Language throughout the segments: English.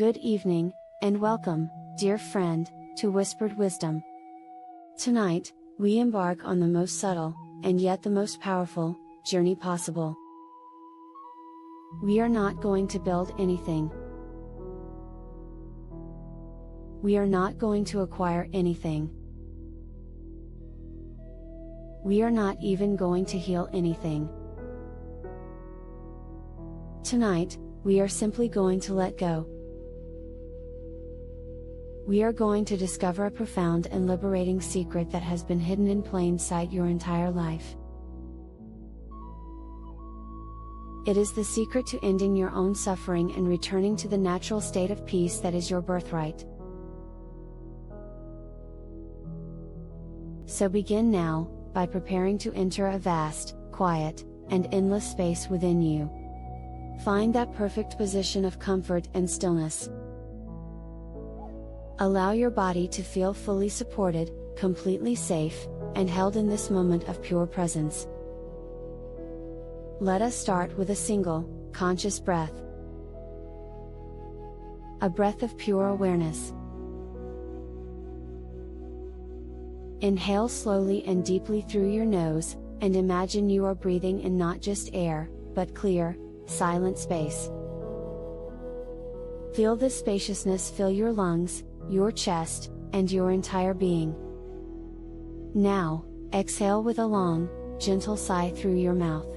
Good evening, and welcome, dear friend, to Whispered Wisdom. Tonight, we embark on the most subtle, and yet the most powerful, journey possible. We are not going to build anything. We are not going to acquire anything. We are not even going to heal anything. Tonight, we are simply going to let go. We are going to discover a profound and liberating secret that has been hidden in plain sight your entire life. It is the secret to ending your own suffering and returning to the natural state of peace that is your birthright. So begin now, by preparing to enter a vast, quiet, and endless space within you. Find that perfect position of comfort and stillness. Allow your body to feel fully supported, completely safe, and held in this moment of pure presence. Let us start with a single, conscious breath. A breath of pure awareness. Inhale slowly and deeply through your nose, and imagine you are breathing in not just air, but clear, silent space. Feel this spaciousness fill your lungs, your chest, and your entire being. Now, exhale with a long, gentle sigh through your mouth.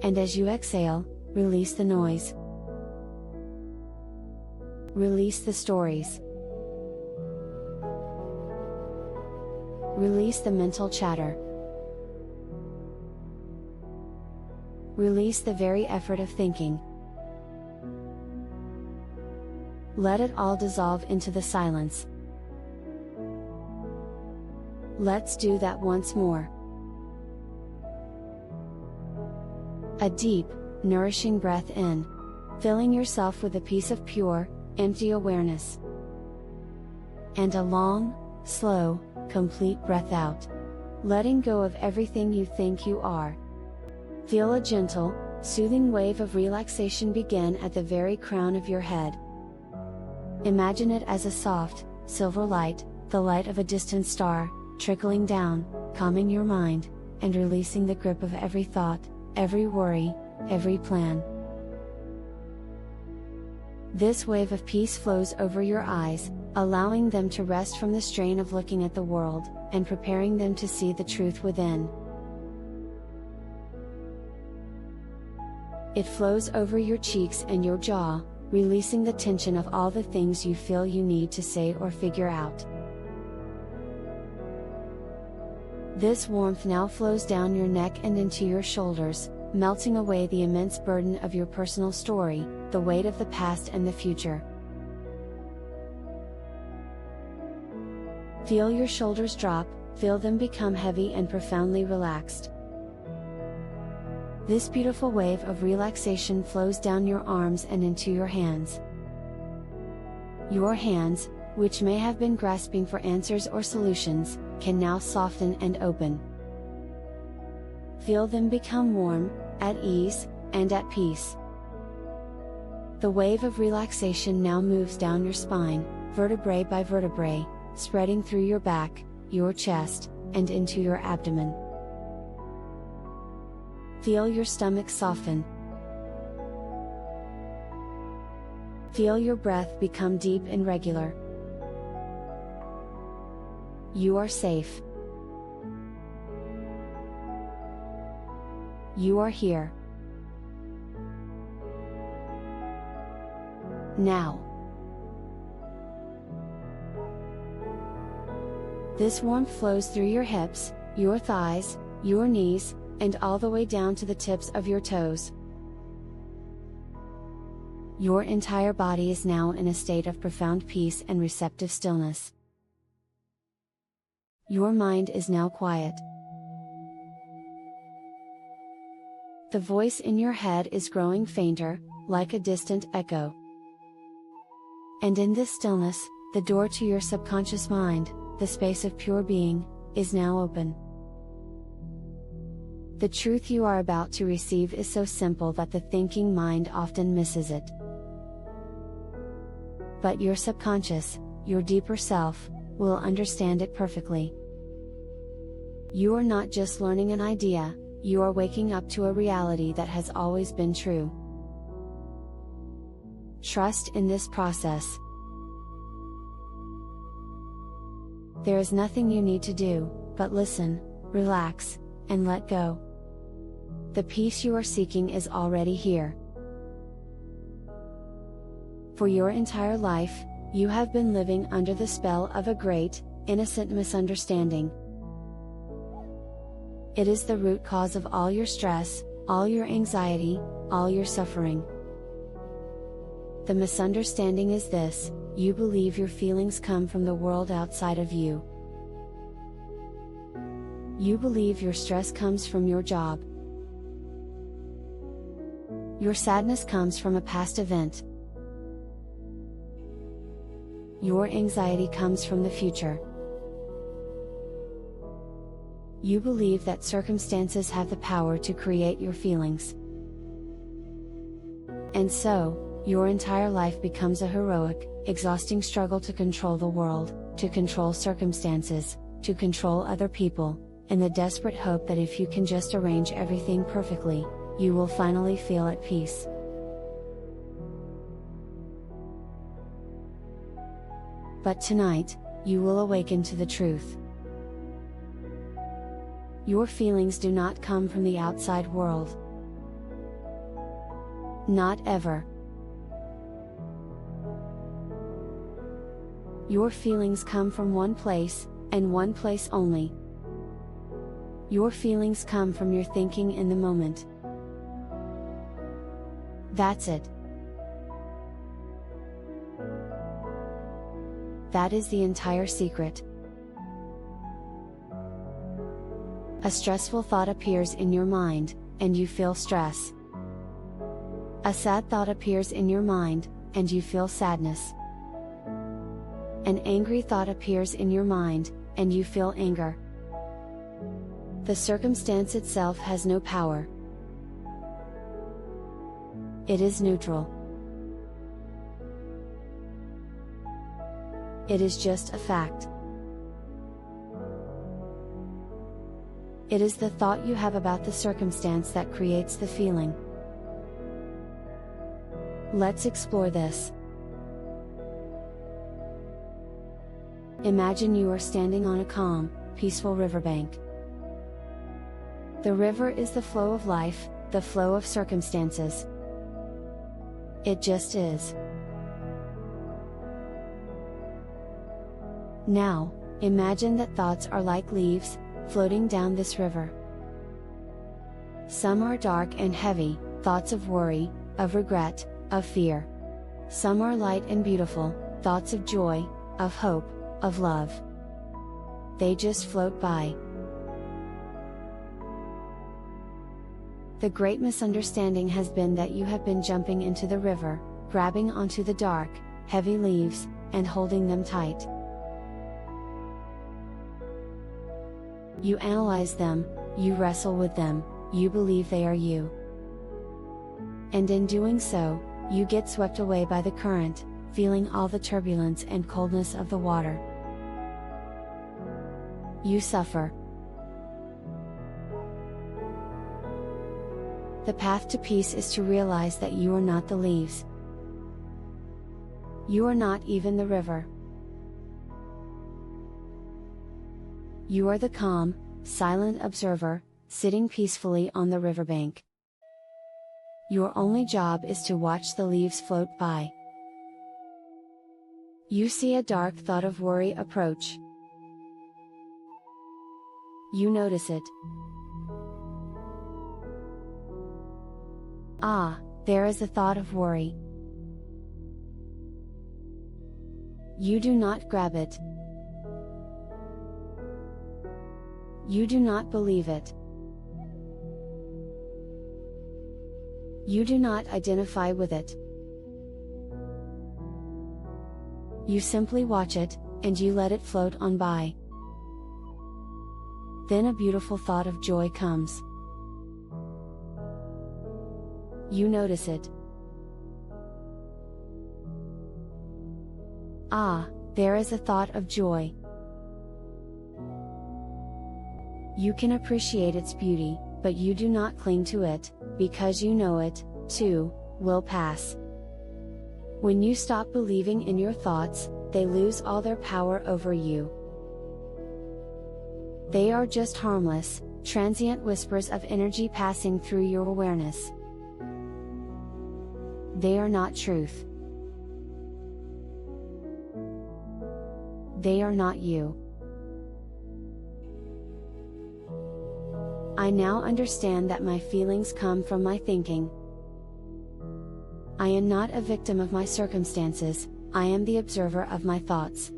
And as you exhale, release the noise. Release the stories. Release the mental chatter. Release the very effort of thinking. Let it all dissolve into the silence. Let's do that once more. A deep, nourishing breath in, filling yourself with a piece of pure, empty awareness. And a long, slow, complete breath out, letting go of everything you think you are. Feel a gentle, soothing wave of relaxation begin at the very crown of your head. Imagine it as a soft, silver light, the light of a distant star, trickling down, calming your mind, and releasing the grip of every thought, every worry, every plan. This wave of peace flows over your eyes, allowing them to rest from the strain of looking at the world, and preparing them to see the truth within. It flows over your cheeks and your jaw, releasing the tension of all the things you feel you need to say or figure out. This warmth now flows down your neck and into your shoulders, melting away the immense burden of your personal story, the weight of the past and the future. Feel your shoulders drop, feel them become heavy and profoundly relaxed. This beautiful wave of relaxation flows down your arms and into your hands. Your hands, which may have been grasping for answers or solutions, can now soften and open. Feel them become warm, at ease, and at peace. The wave of relaxation now moves down your spine, vertebrae by vertebrae, spreading through your back, your chest, and into your abdomen. Feel your stomach soften. Feel your breath become deep and regular. You are safe. You are here. Now. This warmth flows through your hips, your thighs, your knees, and all the way down to the tips of your toes. Your entire body is now in a state of profound peace and receptive stillness. Your mind is now quiet. The voice in your head is growing fainter, like a distant echo. And in this stillness, the door to your subconscious mind, the space of pure being, is now open. The truth you are about to receive is so simple that the thinking mind often misses it. But your subconscious, your deeper self, will understand it perfectly. You are not just learning an idea, you are waking up to a reality that has always been true. Trust in this process. There is nothing you need to do, but listen, relax, and let go. The peace you are seeking is already here. For your entire life, you have been living under the spell of a great, innocent misunderstanding. It is the root cause of all your stress, all your anxiety, all your suffering. The misunderstanding is this: you believe your feelings come from the world outside of you. You believe your stress comes from your job. Your sadness comes from a past event. Your anxiety comes from the future. You believe that circumstances have the power to create your feelings. And so, your entire life becomes a heroic, exhausting struggle to control the world, to control circumstances, to control other people, in the desperate hope that if you can just arrange everything perfectly, you will finally feel at peace. But tonight, you will awaken to the truth. Your feelings do not come from the outside world. Not ever. Your feelings come from one place, and one place only. Your feelings come from your thinking in the moment. That's it. That is the entire secret. A stressful thought appears in your mind, and you feel stress. A sad thought appears in your mind, and you feel sadness. An angry thought appears in your mind, and you feel anger. The circumstance itself has no power. It is neutral. It is just a fact. It is the thought you have about the circumstance that creates the feeling. Let's explore this. Imagine you are standing on a calm, peaceful riverbank. The river is the flow of life, the flow of circumstances. It just is. Now, imagine that thoughts are like leaves, floating down this river. Some are dark and heavy, thoughts of worry, of regret, of fear. Some are light and beautiful, thoughts of joy, of hope, of love. They just float by. The great misunderstanding has been that you have been jumping into the river, grabbing onto the dark, heavy leaves, and holding them tight. You analyze them, you wrestle with them, you believe they are you. And in doing so, you get swept away by the current, feeling all the turbulence and coldness of the water. You suffer. The path to peace is to realize that you are not the leaves. You are not even the river. You are the calm, silent observer, sitting peacefully on the riverbank. Your only job is to watch the leaves float by. You see a dark thought of worry approach. You notice it. Ah, there is a thought of worry. You do not grab it. You do not believe it. You do not identify with it. You simply watch it, and you let it float on by. Then a beautiful thought of joy comes. You notice it. Ah, there is a thought of joy. You can appreciate its beauty, but you do not cling to it, because you know it, too, will pass. When you stop believing in your thoughts, they lose all their power over you. They are just harmless, transient whispers of energy passing through your awareness. They are not truth. They are not you. I now understand that my feelings come from my thinking. I am not a victim of my circumstances, I am the observer of my thoughts.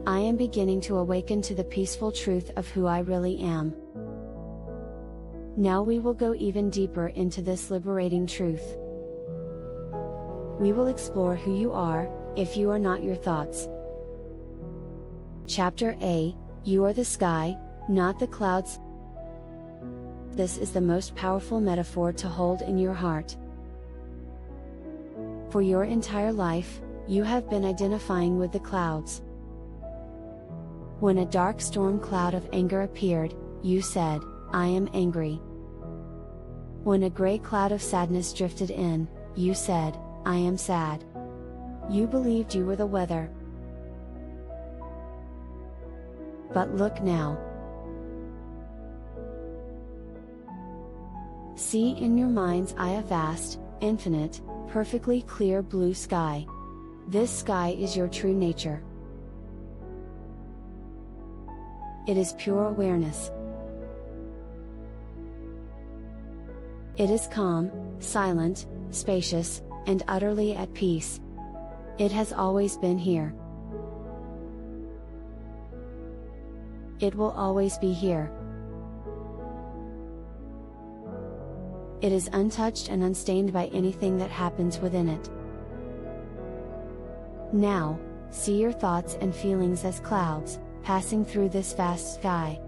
I am beginning to awaken to the peaceful truth of who I really am. Now we will go even deeper into this liberating truth. We will explore who you are, if you are not your thoughts. Chapter A, You are the sky, not the clouds. This is the most powerful metaphor to hold in your heart. For your entire life, you have been identifying with the clouds. When a dark storm cloud of anger appeared, you said, I am angry. When a gray cloud of sadness drifted in, you said, I am sad. You believed you were the weather. But look now. See in your mind's eye a vast, infinite, perfectly clear blue sky. This sky is your true nature. It is pure awareness. It is calm, silent, spacious, and utterly at peace. It has always been here. It will always be here. It is untouched and unstained by anything that happens within it. Now, see your thoughts and feelings as clouds, passing through this vast sky.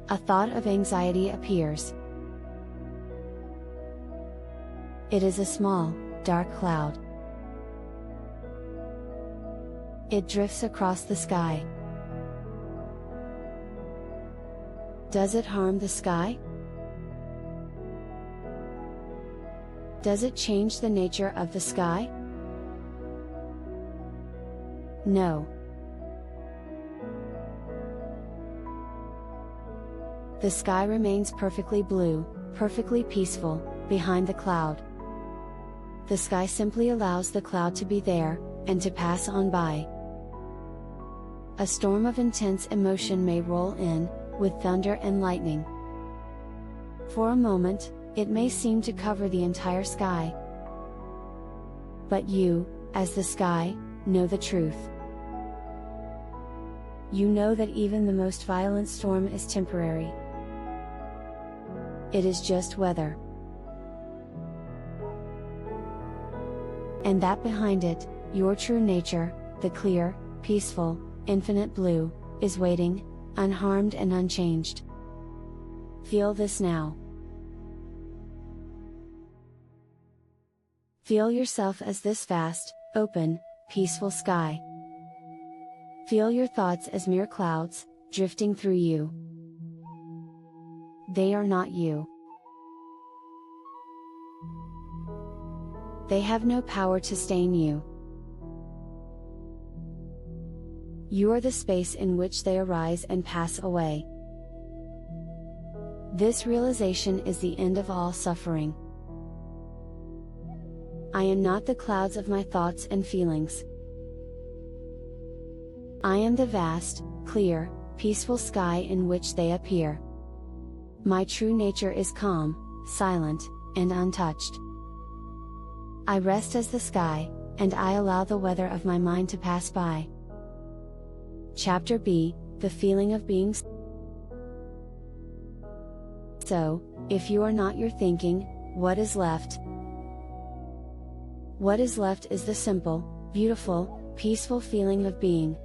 A thought of anxiety appears. It is a small, dark cloud. It drifts across the sky. Does it harm the sky? Does it change the nature of the sky? No. The sky remains perfectly blue, perfectly peaceful, behind the cloud. The sky simply allows the cloud to be there, and to pass on by. A storm of intense emotion may roll in, with thunder and lightning. For a moment, it may seem to cover the entire sky. But you, as the sky, know the truth. You know that even the most violent storm is temporary. It is just weather. And that behind it, your true nature, the clear, peaceful, infinite blue, is waiting, unharmed and unchanged. Feel this now. Feel yourself as this vast, open, peaceful sky. Feel your thoughts as mere clouds, drifting through you. They are not you. They have no power to stain you. You are the space in which they arise and pass away. This realization is the end of all suffering. I am not the clouds of my thoughts and feelings. I am the vast, clear, peaceful sky in which they appear. My true nature is calm, silent, and untouched. I rest as the sky, and I allow the weather of my mind to pass by. Chapter B, The Feeling of Being. So, if you are not your thinking, what is left? What is left is the simple, beautiful, peaceful feeling of being.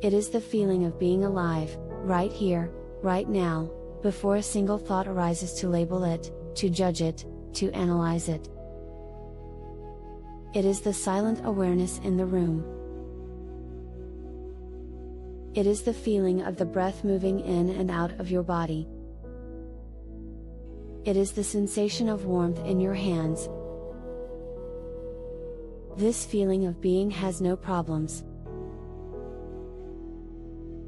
It is the feeling of being alive, right here, right now, before a single thought arises to label it, to judge it, to analyze it. It is the silent awareness in the room. It is the feeling of the breath moving in and out of your body. It is the sensation of warmth in your hands. This feeling of being has no problems.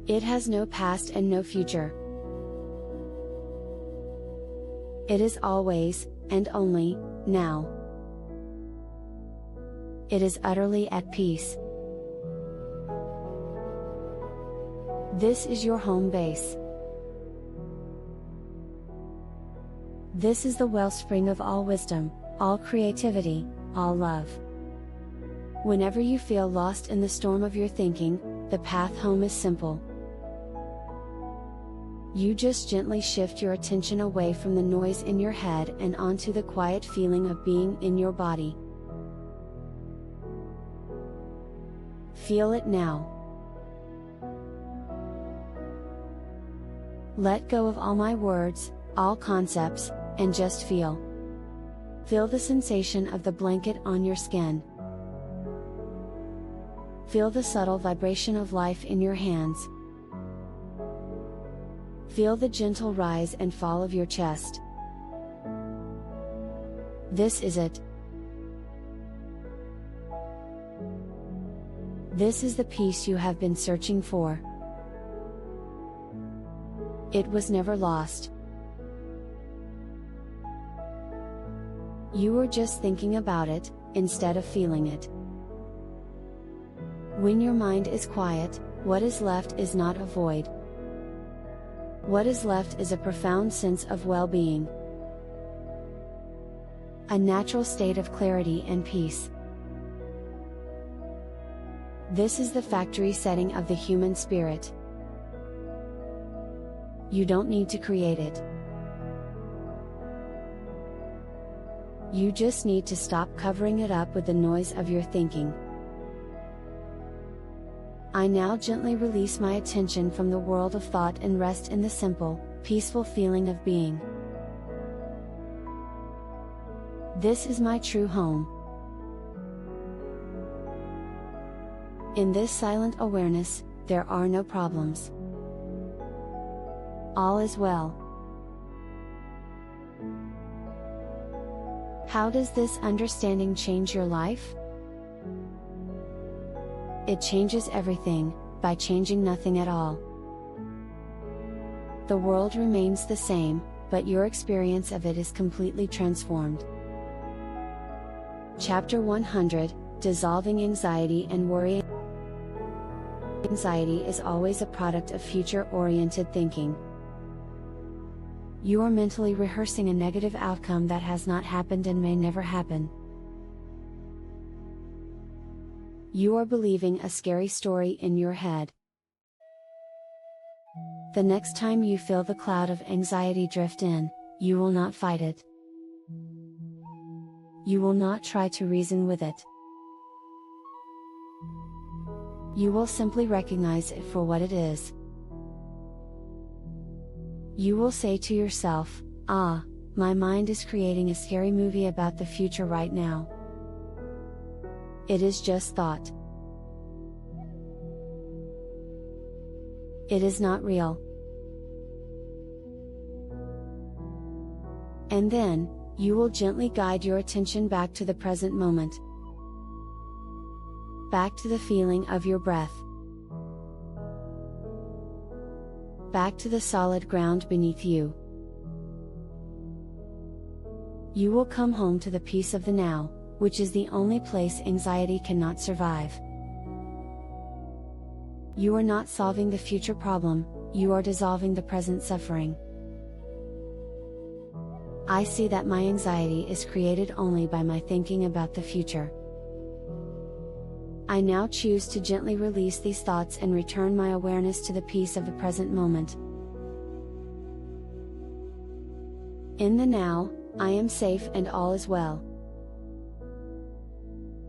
It has no past and no future. It is always, and only, now. It is utterly at peace. This is your home base. This is the wellspring of all wisdom, all creativity, all love. Whenever you feel lost in the storm of your thinking, the path home is simple. You just gently shift your attention away from the noise in your head and onto the quiet feeling of being in your body. Feel it now. Let go of all my words, all concepts, and just feel. Feel the sensation of the blanket on your skin. Feel the subtle vibration of life in your hands. Feel the gentle rise and fall of your chest. This is it. This is the peace you have been searching for. It was never lost. You were just thinking about it, instead of feeling it. When your mind is quiet, what is left is not a void. What is left is a profound sense of well-being. A natural state of clarity and peace. This is the factory setting of the human spirit. You don't need to create it. You just need to stop covering it up with the noise of your thinking. I now gently release my attention from the world of thought and rest in the simple, peaceful feeling of being. This is my true home. In this silent awareness, there are no problems. All is well. How does this understanding change your life? It changes everything, by changing nothing at all. The world remains the same, but your experience of it is completely transformed. Chapter 100, Dissolving Anxiety and Worry. Anxiety is always a product of future-oriented thinking. You are mentally rehearsing a negative outcome that has not happened and may never happen. You are believing a scary story in your head. The next time you feel the cloud of anxiety drift in, you will not fight it. You will not try to reason with it. You will simply recognize it for what it is. You will say to yourself, "Ah, my mind is creating a scary movie about the future right now. It is just thought. It is not real." And then, you will gently guide your attention back to the present moment. Back to the feeling of your breath. Back to the solid ground beneath you. You will come home to the peace of the now, which is the only place anxiety cannot survive. You are not solving the future problem, you are dissolving the present suffering. I see that my anxiety is created only by my thinking about the future. I now choose to gently release these thoughts and return my awareness to the peace of the present moment. In the now, I am safe and all is well.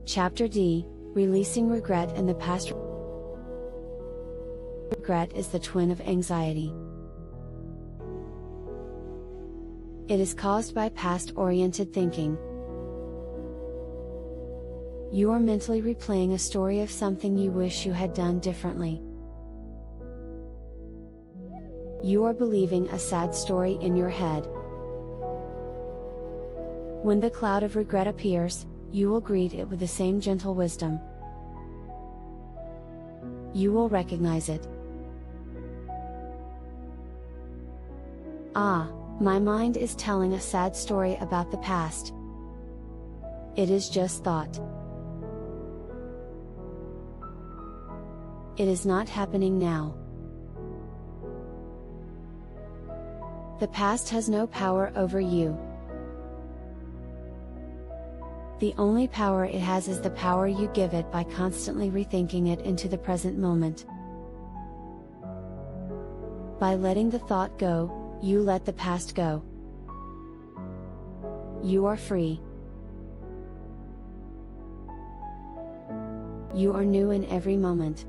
Chapter D, Releasing Regret and the Past. Regret is the twin of anxiety. It is caused by past-oriented thinking. You are mentally replaying a story of something you wish you had done differently. You are believing a sad story in your head. When the cloud of regret appears, you will greet it with the same gentle wisdom. You will recognize it. Ah, my mind is telling a sad story about the past. It is just thought. It is not happening now. The past has no power over you. The only power it has is the power you give it by constantly rethinking it into the present moment. By letting the thought go, you let the past go. You are free. You are new in every moment.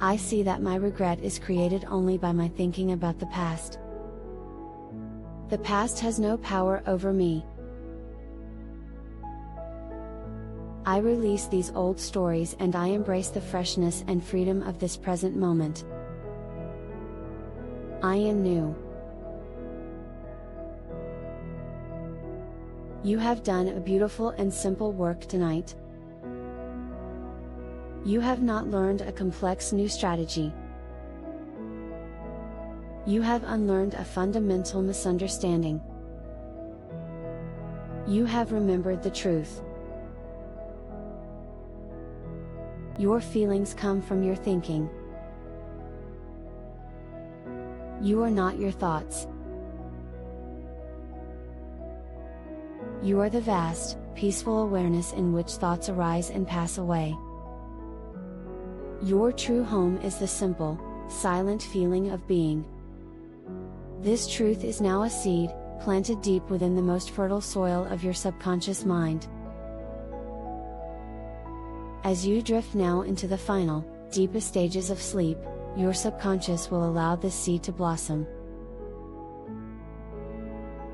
I see that my regret is created only by my thinking about the past. The past has no power over me. I release these old stories and I embrace the freshness and freedom of this present moment. I am new. You have done a beautiful and simple work tonight. You have not learned a complex new strategy. You have unlearned a fundamental misunderstanding. You have remembered the truth. Your feelings come from your thinking. You are not your thoughts. You are the vast, peaceful awareness in which thoughts arise and pass away. Your true home is the simple, silent feeling of being. This truth is now a seed, planted deep within the most fertile soil of your subconscious mind. As you drift now into the final, deepest stages of sleep, your subconscious will allow this seed to blossom.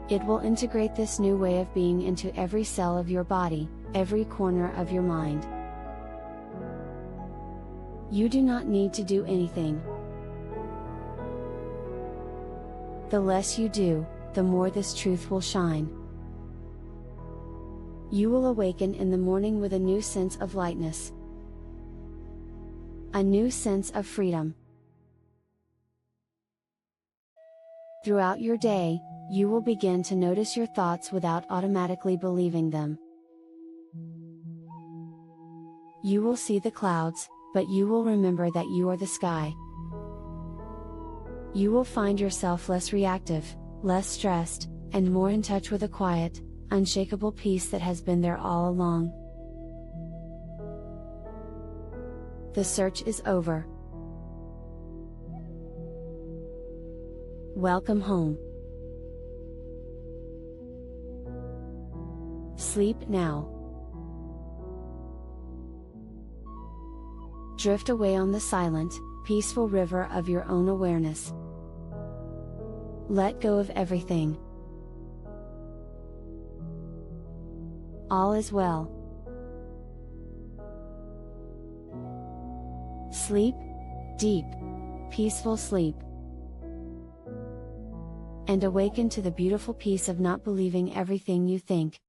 It will integrate this new way of being into every cell of your body, every corner of your mind. You do not need to do anything. The less you do, the more this truth will shine. You will awaken in the morning with a new sense of lightness. A new sense of freedom. Throughout your day, you will begin to notice your thoughts without automatically believing them. You will see the clouds, but you will remember that you are the sky. You will find yourself less reactive, less stressed, and more in touch with a quiet, unshakable peace that has been there all along. The search is over. Welcome home. Sleep now. Drift away on the silent, peaceful river of your own awareness. Let go of everything. All is well. Sleep, deep, peaceful sleep. And awaken to the beautiful peace of not believing everything you think.